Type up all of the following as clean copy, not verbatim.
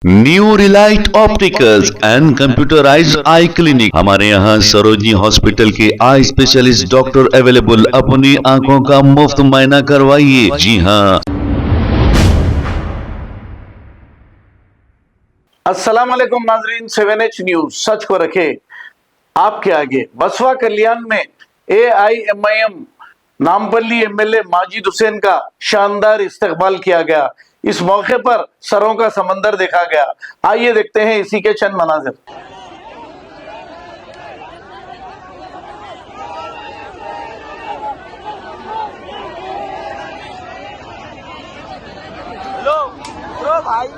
New Relight opticals and computerised I clinic. हमारे यहाँ Sarojini hospital के आई स्पेशलिस्ट डॉक्टर अवेलेबल। अपनी आंखों का मुफ्त मुआयना करवाइए। जी हाँ। अस्सलाम वालेकुम नाजरीन, 7H न्यूज सच को रखे आपके आगे। बसवा कल्याण में AIMIM नामपल्ली MLA माजिद हुसैन का शानदार इस्तकबाल किया गया। इस मौके पर सरों का समंदर देखा गया। आइए देखते हैं इसी के चंद मनाजिर। लो भाई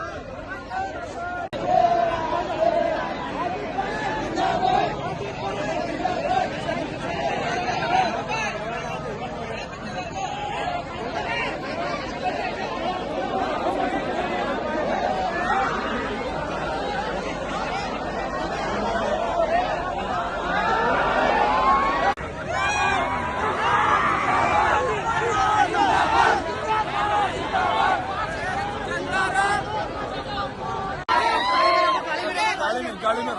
गाड़ी में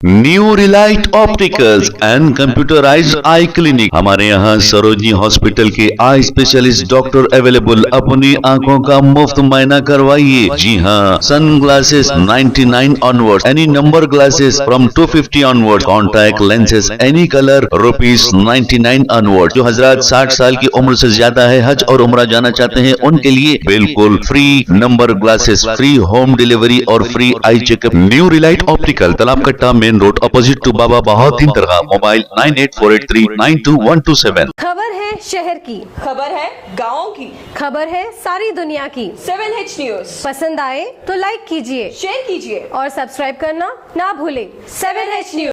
new Relight opticals and computerised I clinic. हमारे यहाँ सरोजनी हॉस्पिटल के आई स्पेशलिस्ट डॉक्टर अवेलेबल। अपनी आंखों का मुफ्त मुआयना करवाइए। जी हाँ। Sunglasses 99 onward, any number glasses from 250 onward, contact lenses any colour ₹99 onward. जो हजरात 60 साल की उम्र से ज्यादा है, हज और उम्रा जाना चाहते हैं, उनके लिए बिल्कुल free number glasses, free home delivery और free eye checkup. New Relight optical, Talab Katta, main road, opposite to Baba Bahauddin दरगाह। मोबाइल 9848392127। खबर है शहर की, खबर है गाँव की, खबर है सारी दुनिया की। 7H न्यूज पसंद आए तो लाइक कीजिए, शेयर कीजिए और सब्सक्राइब करना ना भूलें। 7H news.